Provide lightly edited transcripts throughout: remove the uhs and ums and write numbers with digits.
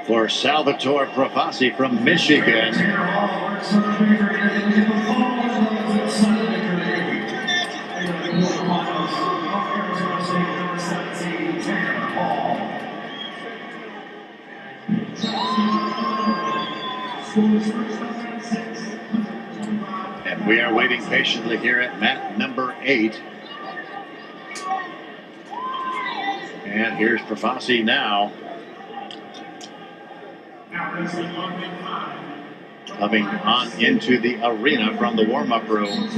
for Salvator Profaci from Michigan. And we are waiting patiently here at mat number 8. And here's Profaci now. Coming on into the arena from the warm-up room.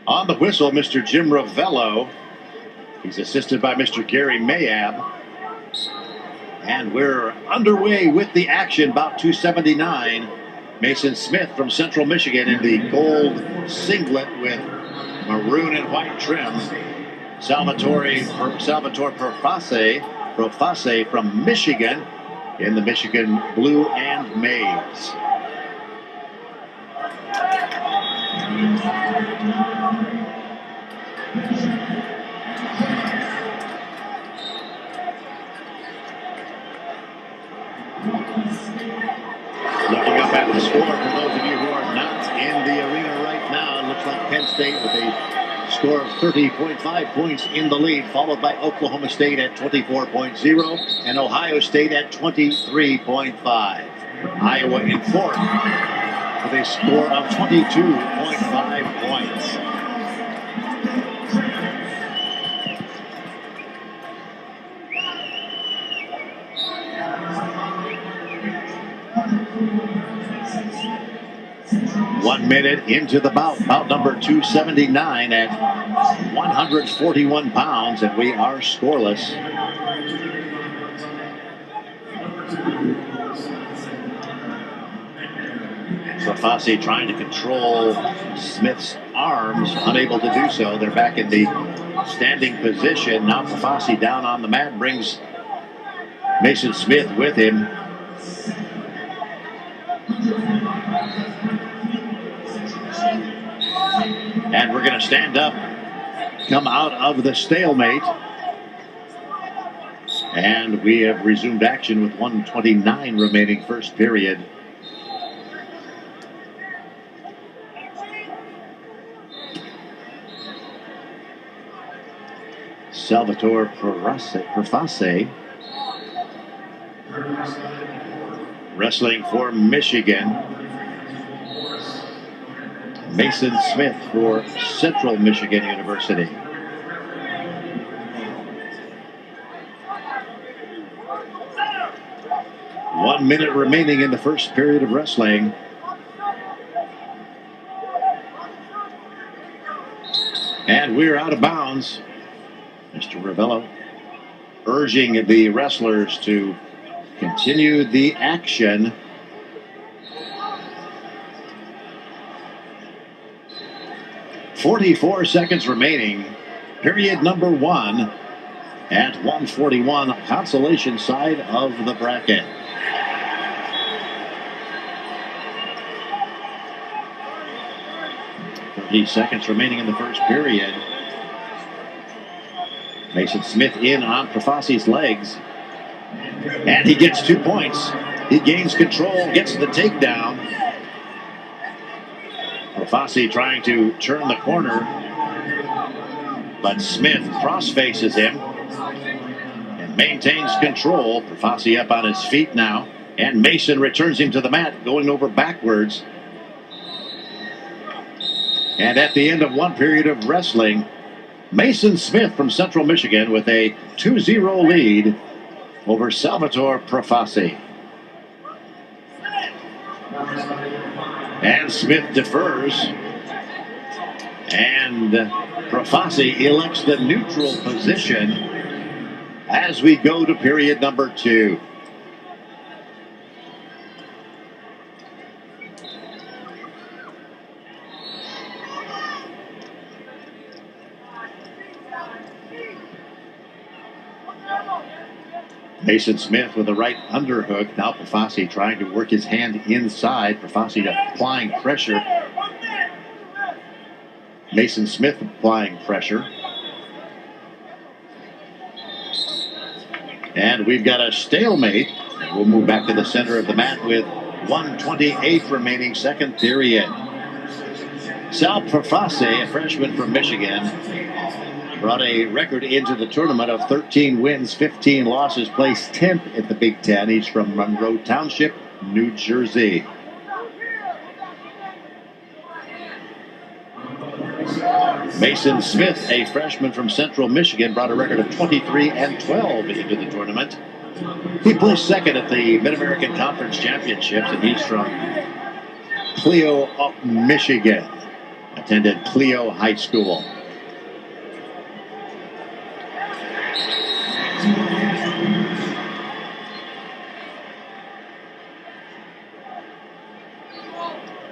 On the whistle, Mr. Jim Ravello. He's assisted by Mr. Gary Mayab. And we're underway with the action, about 279. Mason Smith from Central Michigan in the gold singlet with maroon and white trim. Salvator Profaci from Michigan in the Michigan blue and maize. Looking up at the score for those of you who are not in the arena right now, it looks like Penn State with a score of 30.5 points in the lead, followed by Oklahoma State at 24.0 and Ohio State at 23.5. Iowa in fourth with a score of 22.5 points. One minute into the bout number 279 at 141 pounds, and we are scoreless. Profaci trying to control Smith's arms, unable to do so. They're back in the standing position. Now Profaci down on the mat, brings Mason Smith with him. And we're going to stand up, come out of the stalemate. And we have resumed action with 1:29 remaining first period. Salvator Profaci wrestling for Michigan. Mason Smith for Central Michigan University. One minute remaining in the first period of wrestling. And we're out of bounds. Mr. Ravello urging the wrestlers to continue the action. .44 seconds remaining. Period number 1 at 141, consolation side of the bracket. Seconds remaining in the first period. Mason Smith in on Profaci's legs. And he gets 2 points. He gains control, gets the takedown. Profaci trying to turn the corner, but Smith cross faces him and maintains control. Profaci up on his feet now, and Mason returns him to the mat, going over backwards. And at the end of one period of wrestling, Mason Smith from Central Michigan with a 2-0 lead over Salvator Profaci. And Smith defers. And Profaci elects the neutral position as we go to period number 2. Mason Smith with a right underhook. Now Profaci trying to work his hand inside. Profaci applying pressure. Mason Smith applying pressure. And we've got a stalemate. We'll move back to the center of the mat with 1:28 remaining, second period. Salvator Profaci, a freshman from Michigan, brought a record into the tournament of 13 wins, 15 losses, placed 10th at the Big Ten. He's from Monroe Township, New Jersey. Mason Smith, a freshman from Central Michigan, brought a record of 23-12 into the tournament. He placed second at the Mid-American Conference Championships, and he's from Clio, Michigan. Attended Clio High School.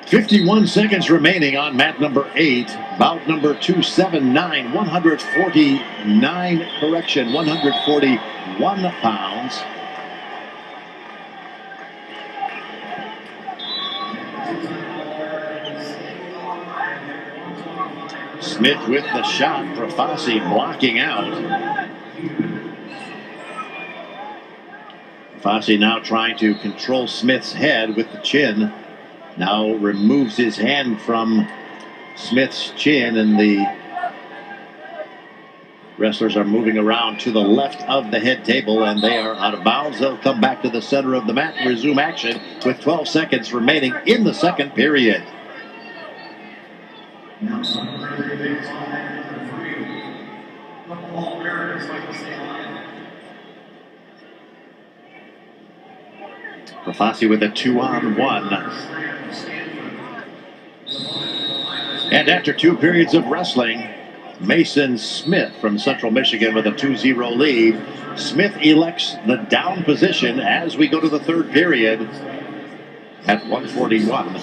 .51 seconds remaining on mat number 8. Bout number 279, 149, correction, 141 pounds. Smith with the shot, Profaci blocking out. Profaci now trying to control Smith's head with the chin. Now removes his hand from Smith's chin, and the wrestlers are moving around to the left of the head table, and they are out of bounds. They'll come back to the center of the mat and resume action with 12 seconds remaining in the second period. Profaci with a 2-on-1. And after 2 periods of wrestling, Mason Smith from Central Michigan with a 2-0 lead. Smith elects the down position as we go to the third period at 1:41.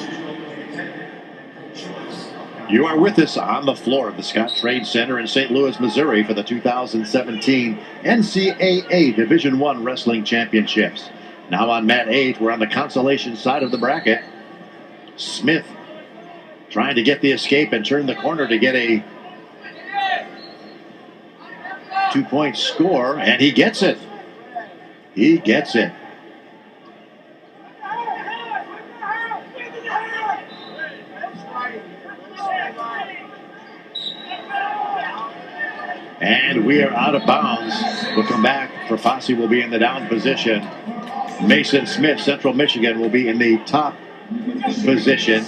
You are with us on the floor of the Scott Trade Center in St. Louis, Missouri for the 2017 NCAA Division I Wrestling Championships. Now on mat 8, we're on the consolation side of the bracket. Smith trying to get the escape and turn the corner to get a 2-point score, and he gets it. He gets it. And we are out of bounds. We'll come back. Profaci will be in the down position. Mason Smith, Central Michigan, will be in the top position.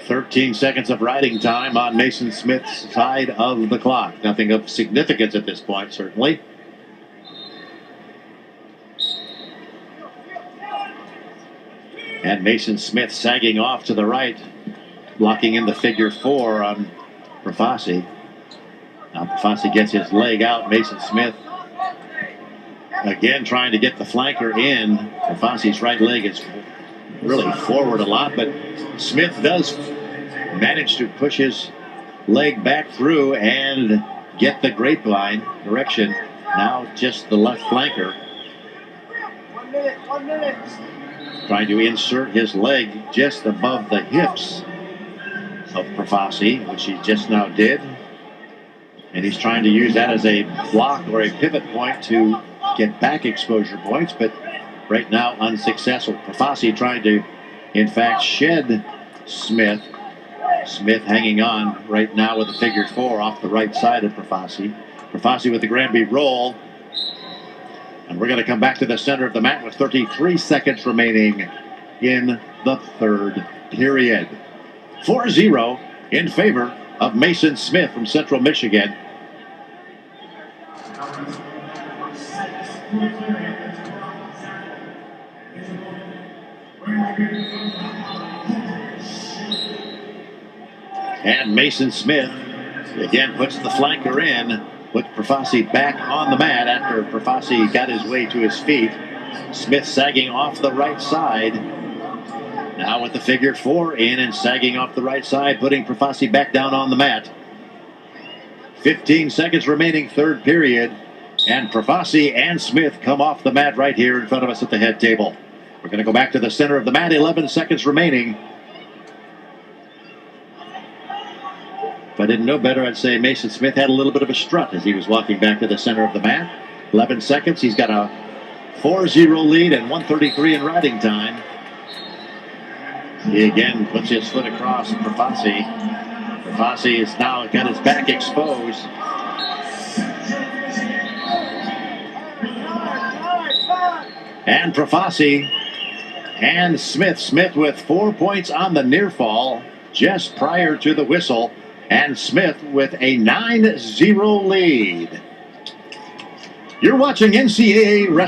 13 seconds of riding time on Mason Smith's side of the clock. Nothing of significance at this point, certainly. And Mason Smith sagging off to the right, blocking in the figure 4 on Profaci. Now Profaci gets his leg out. Mason Smith again trying to get the flanker in. Profaci's right leg is really forward a lot, but Smith does manage to push his leg back through and get the grapevine direction. Now just the left flanker. 1 minute. Trying to insert his leg just above the hips of Profaci, which he just now did. And he's trying to use that as a block or a pivot point to get back exposure points, but right now unsuccessful. Profaci trying to, in fact, shed Smith. Smith hanging on right now with a figure 4 off the right side of Profaci. Profaci with the Granby roll. And we're going to come back to the center of the mat with 33 seconds remaining in the third period. 4-0 in favor of Mason Smith from Central Michigan. And Mason Smith again puts the flanker in, puts Profaci back on the mat after Profaci got his way to his feet. Smith sagging off the right side. Now with the figure 4 in and sagging off the right side, putting Profaci back down on the mat. 15 seconds remaining, third period. And Profaci and Smith come off the mat right here in front of us at the head table. We're going to go back to the center of the mat, 11 seconds remaining. If I didn't know better, I'd say Mason Smith had a little bit of a strut as he was walking back to the center of the mat. 11 seconds. He's got a 4-0 lead and 1:33 in riding time. He again puts his foot across Profaci. Profaci has now got his back exposed. And Profaci and Smith. Smith with 4 points on the near fall just prior to the whistle. And Smith with a 9-0 lead. You're watching NCAA wrestling.